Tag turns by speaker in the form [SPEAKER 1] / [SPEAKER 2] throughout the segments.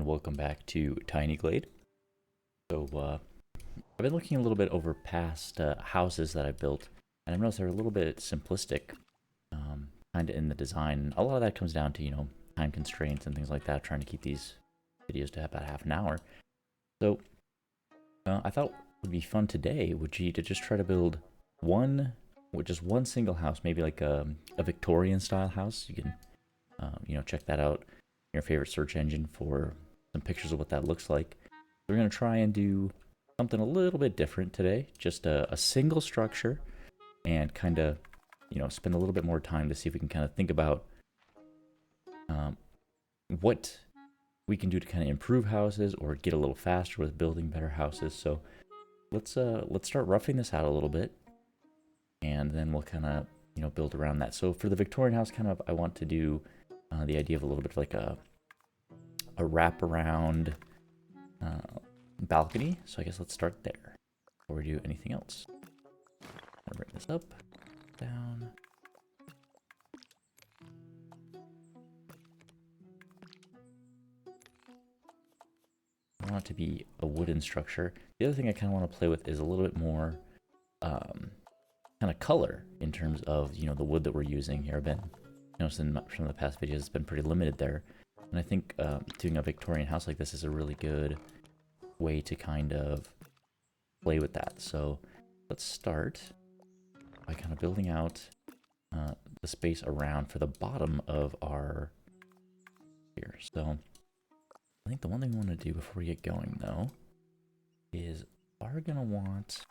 [SPEAKER 1] and welcome back to Tiny Glade. I've been looking a little bit over past houses that I've built, and I've noticed they're a little bit simplistic, kind of in the design. A lot of that comes down to, time constraints and things like that, trying to keep these videos to about half an hour. So, I thought what would be fun today would be to just try to build just one single house, maybe like a Victorian style house. You can, check that out in your favorite search engine for some pictures of what that looks like. We're going to try and do something a little bit different today, just a single structure, and kind of, spend a little bit more time to see if we can kind of think about what we can do to kind of improve houses or get a little faster with building better houses. So let's start roughing this out a little bit, and then we'll kind of build around that. So for the Victorian house, kind of I want to do the idea of a little bit of like a wraparound balcony. So I guess let's start there before we do anything else. I'll bring this up, down. I want it to be a wooden structure. The other thing I kind of want to play with is a little bit more kind of color in terms of, the wood that we're using here. I've been noticing from the past videos it's been pretty limited there. And I think doing a Victorian house like this is a really good way to kind of play with that. So let's start by kind of building out the space around for the bottom of our here. So I think the one thing we want to do before we get going, though, is we're going to want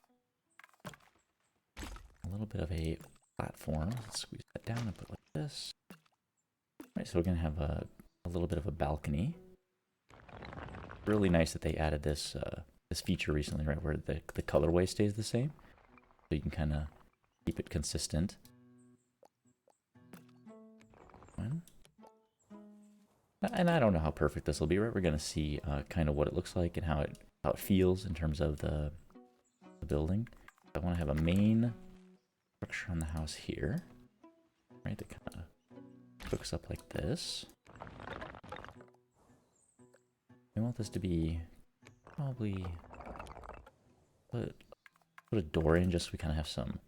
[SPEAKER 1] a little bit of a platform. Let's squeeze that down and put it like this. All right, so we're going to have a little bit of a balcony. Really nice that they added this this feature recently, right, where the colorway stays the same, so you can kind of keep it consistent. And I don't know how perfect this will be, right? We're going to see kind of what it looks like and how it feels in terms of the building. I want to have a main structure on the house here, right? That kind of hooks up like this. We want this to be probably put a door in just so we kind of have some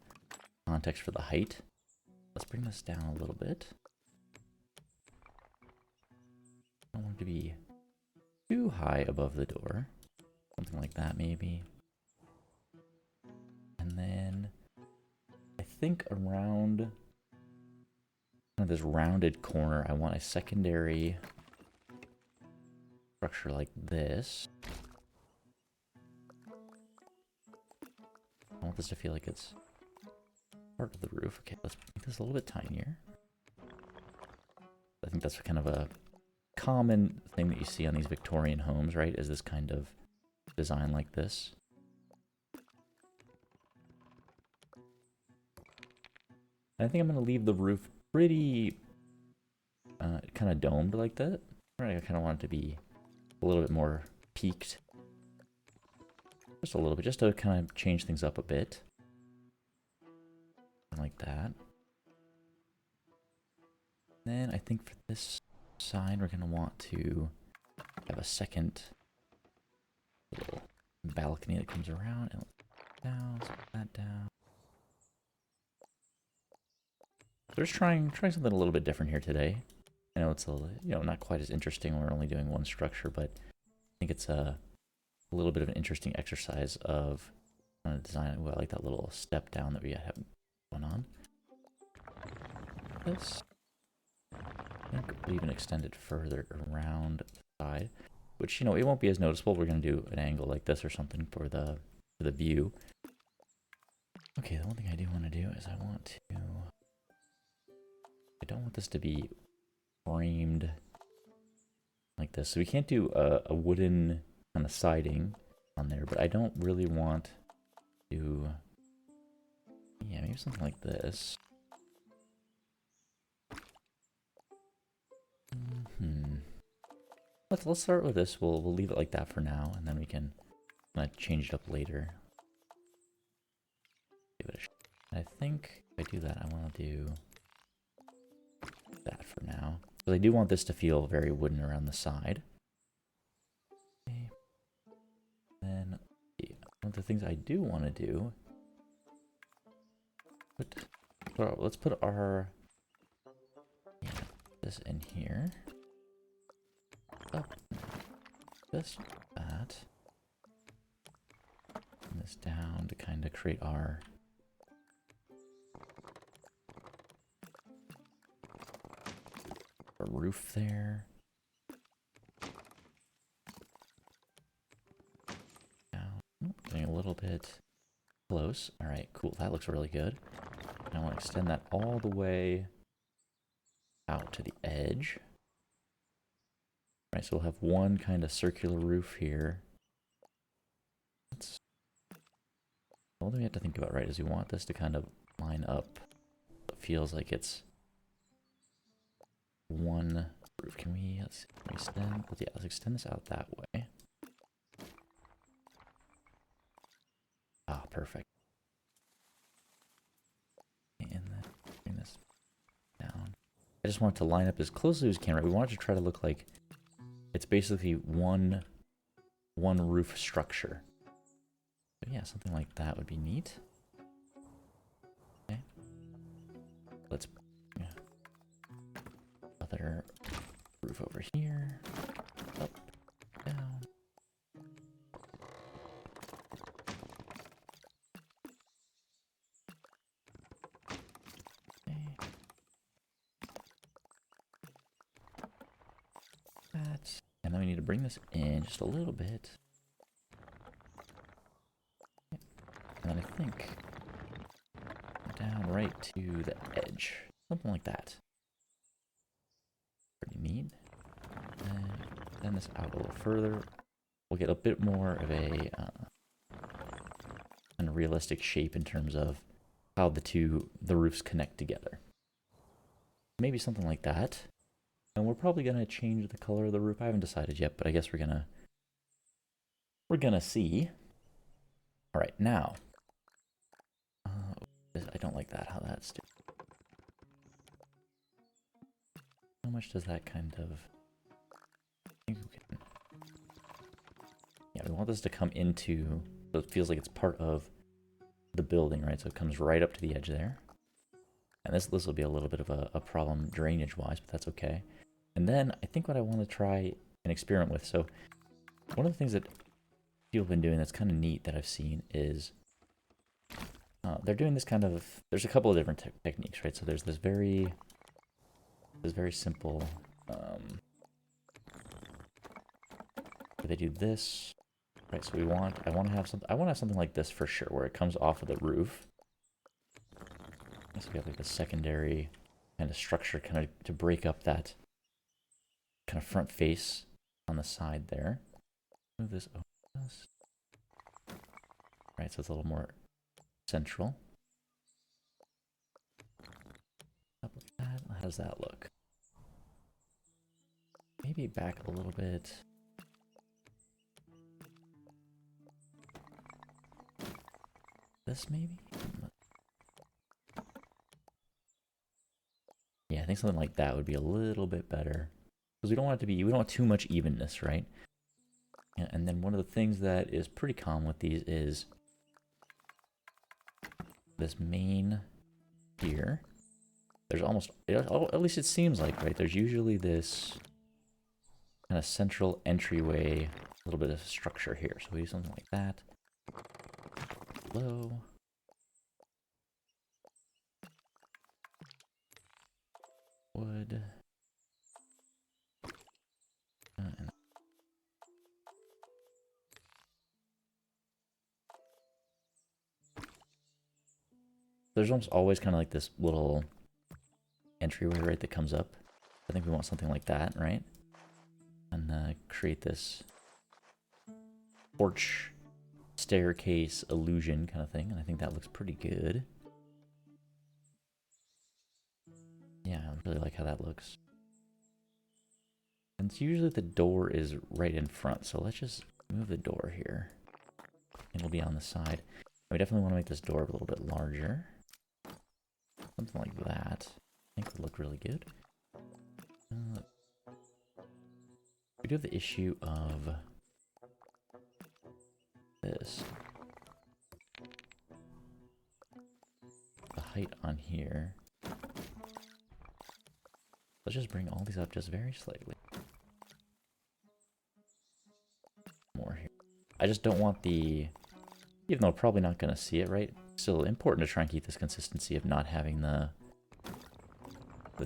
[SPEAKER 1] context for the height. Let's bring this down a little bit. I don't want it to be too high above the door. Something like that, maybe. And then I think around kind of this rounded corner, I want a secondary structure like this. I want this to feel like it's part of the roof. Okay, let's make this a little bit tinier. I think that's kind of a common thing that you see on these Victorian homes, right? Is this kind of design like this. I think I'm going to leave the roof pretty kind of domed like that. Right, I kind of want it to be a little bit more peaked. Just a little bit, just to kind of change things up a bit. Like that. Then I think for this side, we're going to want to have a second little balcony that comes around and down, put that down. So just trying something a little bit different here today. I know it's not quite as interesting when we're only doing one structure, but I think it's a little bit of an interesting exercise of design. Well, I like that little step down that we have going on. This, I think we'll even extend it further around the side, which it won't be as noticeable. We're going to do an angle like this or something for the view. Okay, the one thing I do want to do is I don't want this to be framed like this. So we can't do a wooden kind of siding on there, but I don't really want to, yeah, maybe something like this. Let's start with this. We'll leave it like that for now, and then we can change it up later. Give it a shot. I think if I do that, I want to do that for now. Because I do want this to feel very wooden around the side. One of the things I do want to do, let's put our, yeah, this in here. Up, this, that. And this down to kind of create our roof there. Down, getting a little bit close. All right, cool. That looks really good. And I want to extend that all the way out to the edge. All right, so we'll have one kind of circular roof here. That's all that we have to think about, right? Is we want this to kind of line up. It feels like it's one roof. Can we extend? Yeah, let's extend this out that way. Ah, perfect. And then bring this down. I just want it to line up as closely as we can, right? We want it to try to look like it's basically one roof structure. So yeah, something like that would be neat. Okay. Let's other roof over here. Up, down. Okay. That. And then we need to bring this in just a little bit. And then I think down right to the edge. Something like that. Pretty neat. And then this out a little further. We'll get a bit more of a kind of realistic shape in terms of how the roofs connect together. Maybe something like that. And we're probably gonna change the color of the roof. I haven't decided yet, but I guess we're gonna see. All right, now. I don't like that. How that's doing. How much does that kind of? I think we can. Yeah, we want this to come into. So it feels like it's part of the building, right? So it comes right up to the edge there. And this will be a little bit of a problem drainage-wise, but that's okay. And then I think what I want to try and experiment with. So one of the things that people have been doing that's kind of neat that I've seen is they're doing this kind of. There's a couple of different techniques, right? So there's this very simple. Where they do this, right? So I want to have something like this for sure, where it comes off of the roof. So we have like a secondary kind of structure, kind of to break up that kind of front face on the side there. Move this over. Right, so it's a little more central. Up with that. How does that look? Maybe back a little bit. This maybe? Yeah, I think something like that would be a little bit better. Because we don't want it to be, we don't want too much evenness, right? Yeah, and then one of the things that is pretty common with these is this main here. There's almost, at least it seems like, right? There's usually this kind of central entryway, a little bit of structure here. So we do something like that. Low. Wood. And there's almost always kind of like this little entryway, right, that comes up. I think we want something like that, right? And create this porch staircase illusion kind of thing. And I think that looks pretty good. Yeah, I really like how that looks. And usually the door is right in front, so let's just move the door here. It'll be on the side. We definitely want to make this door a little bit larger. Something like that. I think would look really good. We do have the issue of this. height on here. Let's just bring all these up just very slightly. More here. I just don't want the... Even though we're probably not going to see it, right? Still important to try and keep this consistency of not having the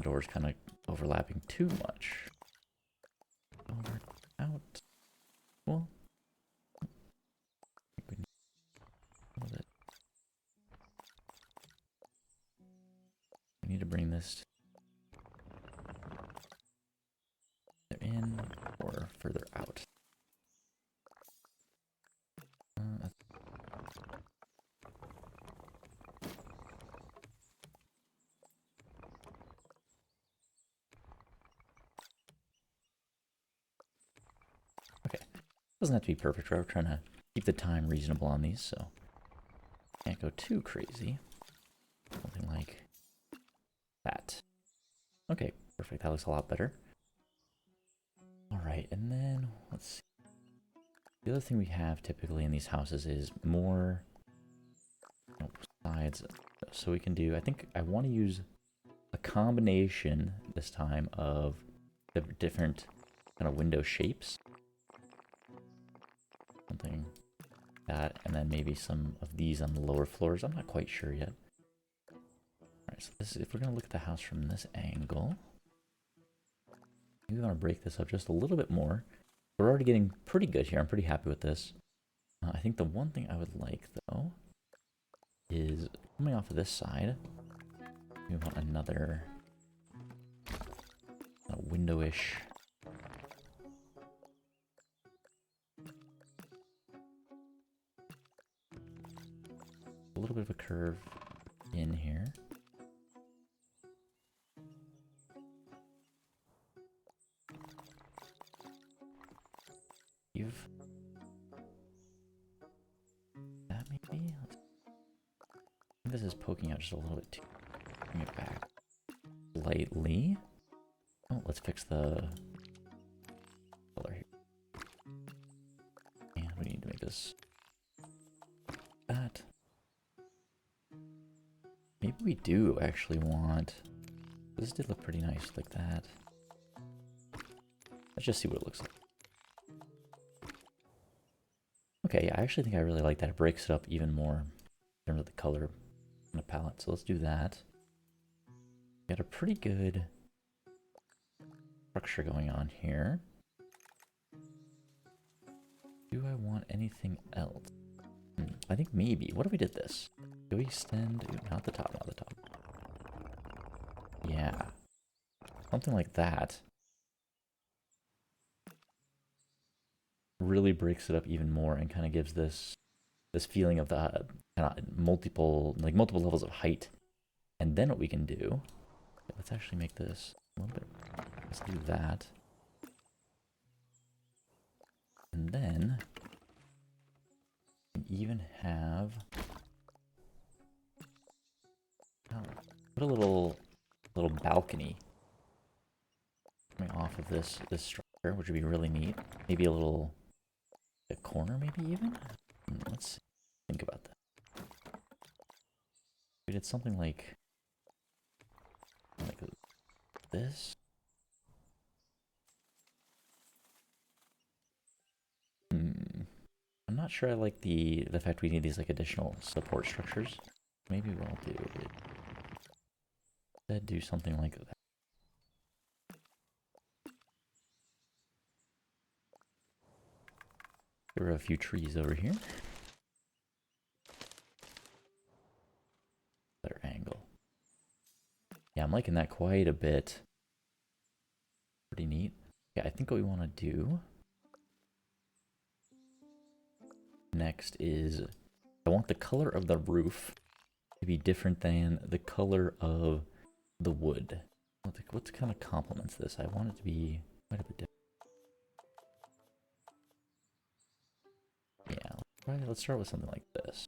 [SPEAKER 1] doors kind of overlapping too much. Over, out. Well, I think we need a little bit. We need to bring this either in or further out. Okay, doesn't have to be perfect, right? We're trying to keep the time reasonable on these, so can't go too crazy. Something like that. Okay, perfect. That looks a lot better. All right, and then let's see. The other thing we have typically in these houses is more sides. So we can do, I think I want to use a combination this time of the different kind of window shapes. Something like that, and then maybe some of these on the lower floors. I'm not quite sure yet. Alright, so this is, if we're going to look at the house from this angle, maybe we want to break this up just a little bit more. We're already getting pretty good here. I'm pretty happy with this. I think the one thing I would like, though, is coming off of this side, we want another window-ish. A little bit of a curve in here. That maybe? This is poking out just a little bit too. Bring it back slightly. Oh, let's fix the color here. And we need to make this that. Maybe we do actually want... This did look pretty nice like that. Let's just see what it looks like. Okay, yeah, I actually think I really like that. It breaks it up even more in terms of the color on the palette. So let's do that. Got a pretty good structure going on here. Do I want anything else? I think maybe. What if we did this? Do we extend? Not the top, not the top. Yeah. Something like that. Really breaks it up even more and kind of gives this feeling of the kind of multiple levels of height. And then what we can do, let's actually make this a little bit, let's do that. And then we can even have, put a little balcony coming off of this structure, which would be really neat. Maybe a little corner, maybe even. Let's think about that. We did something like this. I'm not sure I like the fact we need these like additional support structures. Maybe what I'll do is instead do something like that. There are a few trees over here. Better angle. Yeah, I'm liking that quite a bit. Pretty neat. Yeah, I think what we want to do next is I want the color of the roof to be different than the color of the wood. What kind of complements this? I want it to be quite a bit different. Yeah, let's start with something like this.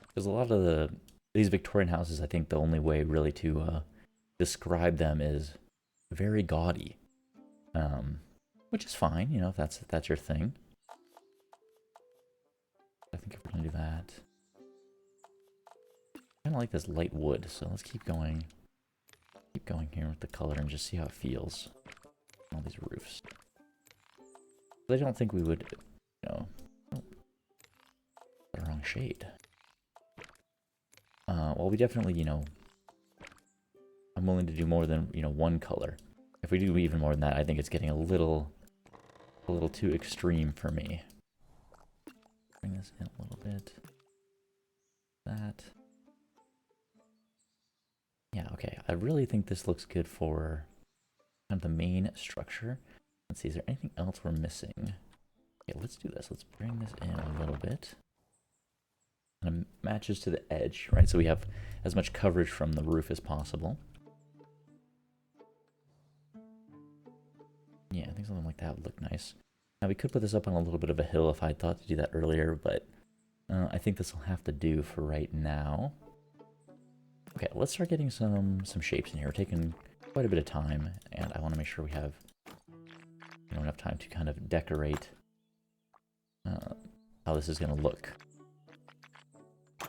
[SPEAKER 1] Because a lot of these Victorian houses, I think the only way really to describe them is very gaudy. Which is fine, you know, if that's your thing. I think if we're gonna do that, I kind of like this light wood, so let's keep going. Keep going here with the color and just see how it feels. All these roofs. I don't think we would, you know, the wrong shade. Well, we definitely, you know, I'm willing to do more than, you know, one color. If we do even more than that, I think it's getting a little too extreme for me. Bring this in a little bit. That. Yeah, okay. I really think this looks good for kind of the main structure. Let's see, is there anything else we're missing? Okay, let's do this. Let's bring this in a little bit. And it matches to the edge, right? So we have as much coverage from the roof as possible. Yeah, I think something like that would look nice. Now we could put this up on a little bit of a hill if I thought to do that earlier, but I think this will have to do for right now. Okay, let's start getting some shapes in here. We're taking quite a bit of time, and I want to make sure we have, you know, enough time to kind of decorate how this is going to look. I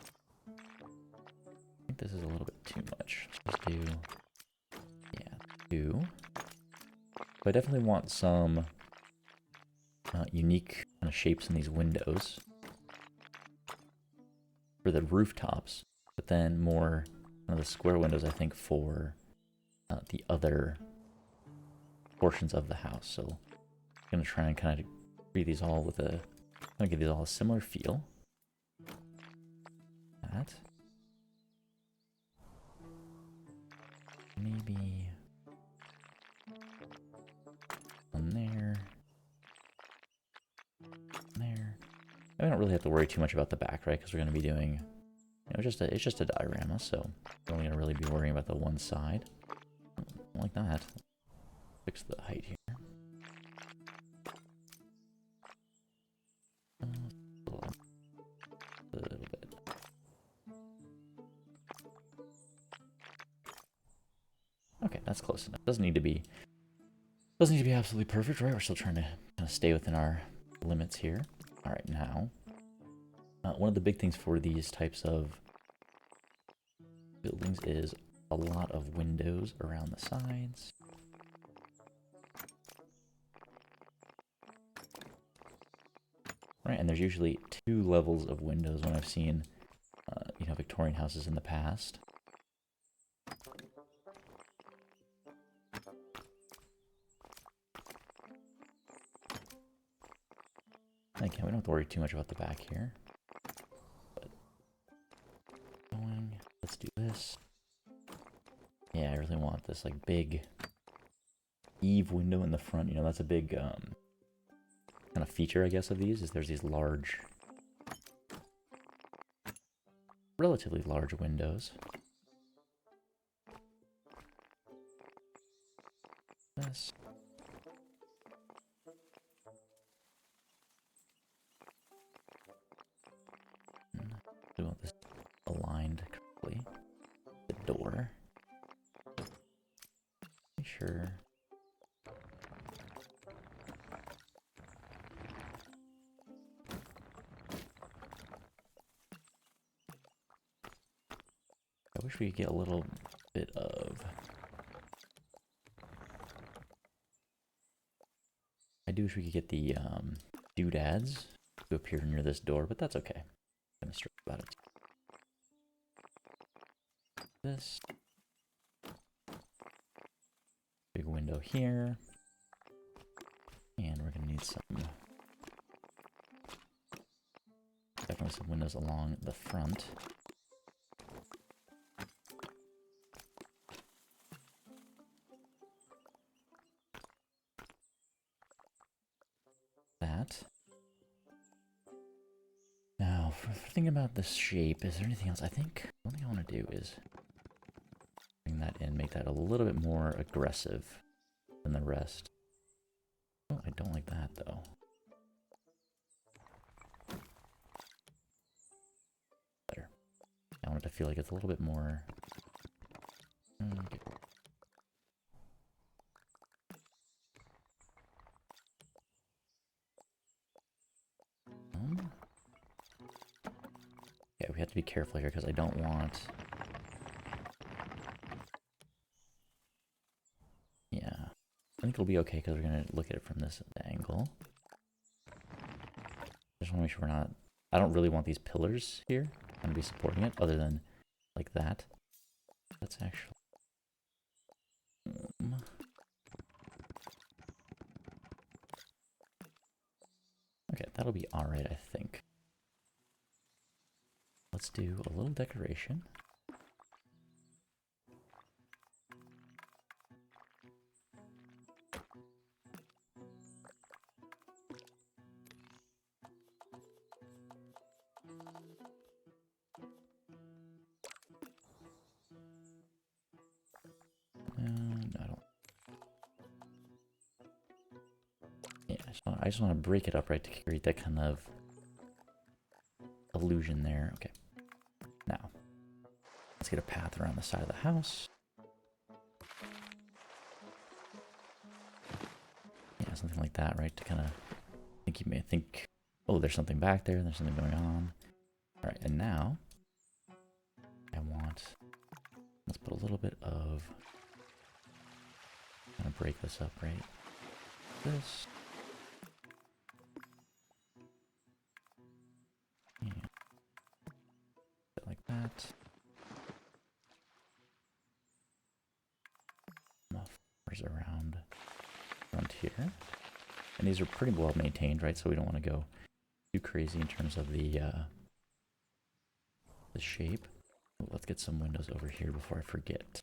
[SPEAKER 1] think this is a little bit too much. Let's do, yeah, 2. But I definitely want some unique kind of shapes in these windows for the rooftops, but then more the square windows, I think, for the other portions of the house. So I'm going to try and kind of create these all with a, I'm going to give these all a similar feel. That. Maybe one there. There. I don't really have to worry too much about the back, right? Because we're going to be doing, you know, it's just a diorama, so we're only going to really be worrying about the one side. Like that. Fix the height here. A little bit. Okay, that's close enough. Doesn't need to be absolutely perfect, right? We're still trying to kind of stay within our limits here. All right, now one of the big things for these types of buildings is a lot of windows around the sides. Right, and there's usually 2 levels of windows when I've seen, you know, Victorian houses in the past. Again, we don't have to worry too much about the back here. But going, let's do this. Yeah, I really want this like big eave window in the front. You know, that's a big kind of feature, I guess, of these, is there's these large, relatively large windows. This. We want this aligned correctly. The door. Make sure. I wish we could get a little bit of... I do wish we could get the doodads to appear near this door, but that's okay. I'm kind of straight about it. This. Big window here. And we're gonna need some... definitely some windows along the front. That. Now, for thinking about the shape, is there anything else? I think one thing I want to do is bring that in, make that a little bit more aggressive than the rest. Oh, I don't like that though. Better. I want it to feel like it's a little bit more... Okay. be careful here because I don't want... Yeah. I think it'll be okay because we're going to look at it from this angle. Just want to make sure we're not... I don't really want these pillars here. I'm going to be supporting it other than like that. That's actually... Okay, that'll be alright, I think. Let's do a little decoration. And I don't... Yeah, I just want to break it up, right, to create that kind of illusion there. Okay. Now, let's get a path around the side of the house. Yeah, something like that, right, to kind of think you may think, oh, there's something back there, there's something going on. All right, and now I want, let's put a little bit of, I'm gonna break this up, right? This. Yeah. Like that. Mufflers around here. And these are pretty well maintained, right? So we don't want to go too crazy in terms of the shape. Let's get some windows over here before I forget.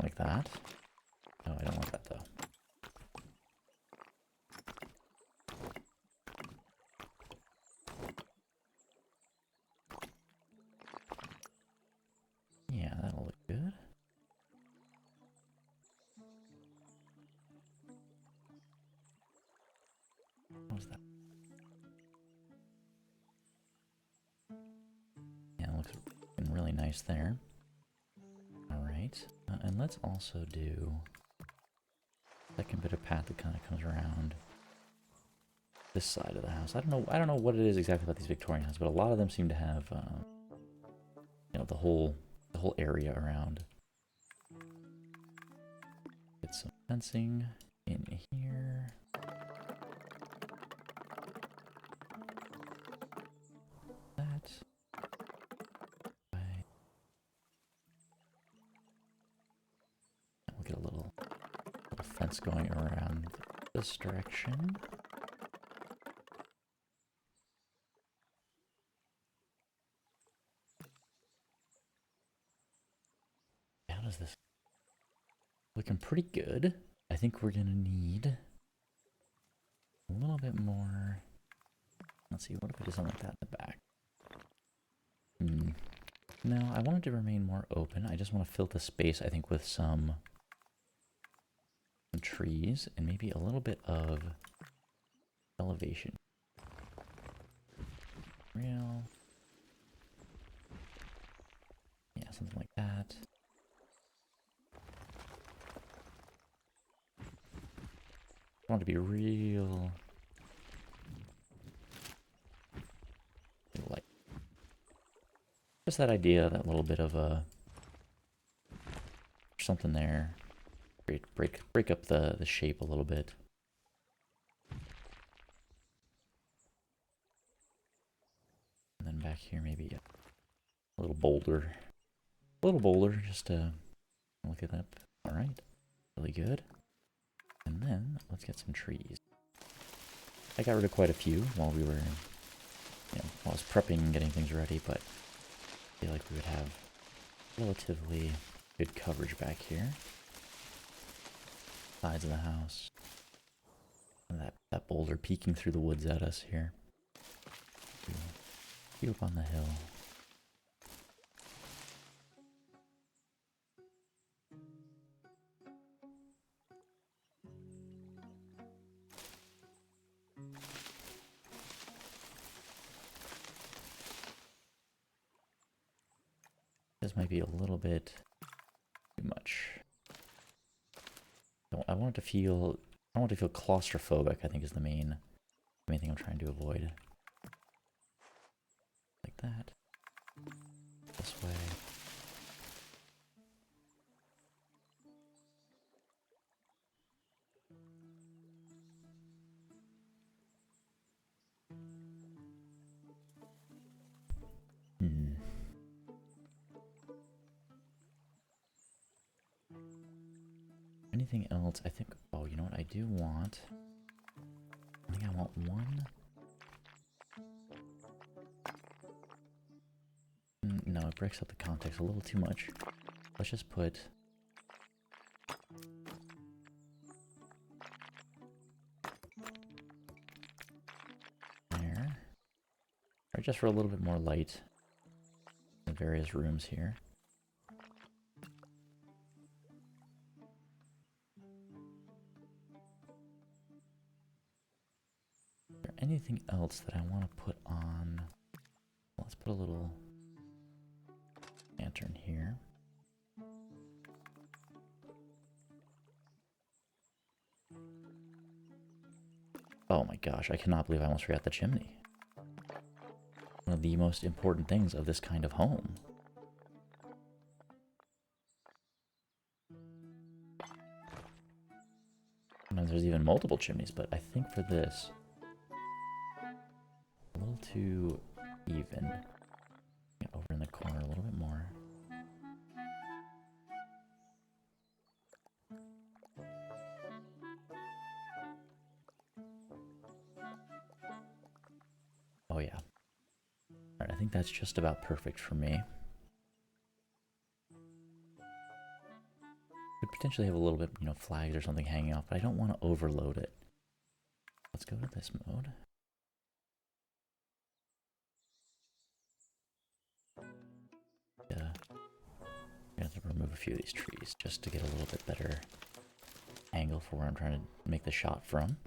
[SPEAKER 1] Like that. No, I don't want that though. Yeah, that'll look good. What was that? Yeah, it looks really nice there. Alright, and let's also do second bit of path that kind of comes around this side of the house. I don't know what it is exactly about these Victorian houses, but a lot of them seem to have, you know, the whole area around. Get some fencing in here. That. We'll get a little fence going around this direction. How does this... Looking pretty good. I think we're gonna need a little bit more. Let's see, what if we do something like that in the back? No, I want it to remain more open. I just want to fill the space, I think, with some trees and maybe a little bit of elevation. Real. Yeah, something like that. I want it to be real light. Just that idea, that little bit of a something there. Break up the shape a little bit. And then back here maybe a little bolder. A little bolder, just to look at that. Alright. Really good. And then let's get some trees. I got rid of quite a few while we were, you know, while I was prepping and getting things ready, but I feel like we would have relatively good coverage back here. Sides of the house. And that boulder peeking through the woods at us here. View up on the hill. this might be a little bit too much. I want it to feel, I want it to feel claustrophobic, I think is the main thing I'm trying to avoid. Like that. This way. Anything else? I think, oh, you know what I do want? I think I want one. No, it breaks up the context a little too much. Let's just put... there. Or just for a little bit more light in the various rooms here. Is there anything else that I want to put on? Let's put a little lantern here. Oh my gosh, I cannot believe I almost forgot the chimney. One of the most important things of this kind of home. Sometimes there's even multiple chimneys, but I think for this, a little too even. Get over in the corner a little bit more. Oh yeah. Alright, I think that's just about perfect for me. Could potentially have a little bit, you know, flags or something hanging off, but I don't want to overload it. Let's go to this mode. Yeah. I'm gonna have to remove a few of these trees just to get a little bit better angle for where I'm trying to make the shot from.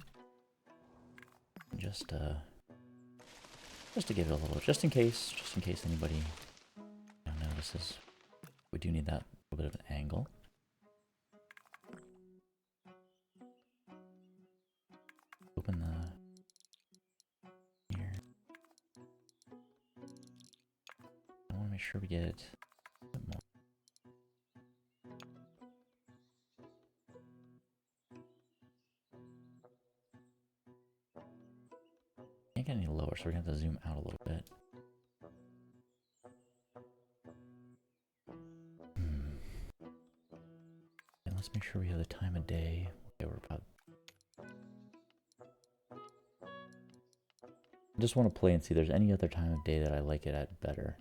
[SPEAKER 1] Just to give it a little, just in case anybody, you know, notices. We do need that little bit of an angle. Open the here. I want to make sure we get a bit more. Can't get any lower, so we're gonna have to zoom out a little bit. And let's make sure we have the time of day. Okay, we're about. I just want to play and see if there's any other time of day that I like it at better.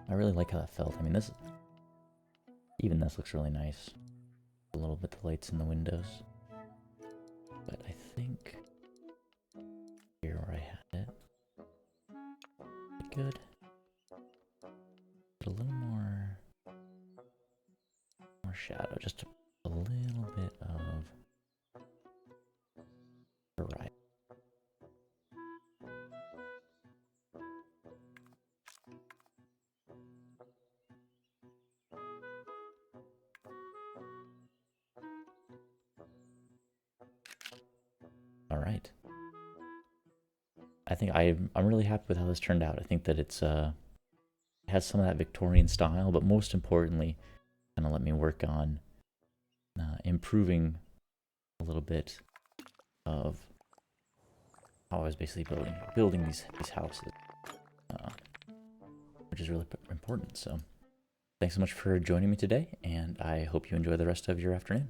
[SPEAKER 1] I really like how that felt. I mean, even this looks really nice. A little bit the lights in the windows. But I think here where I had it, good. But a little more shadow, just a little bit of variety. All right. I think I'm really happy with how this turned out. I think that it has some of that Victorian style, but most importantly, gonna let me work on improving a little bit of how I was basically building these houses, which is really important. So, thanks so much for joining me today, and I hope you enjoy the rest of your afternoon.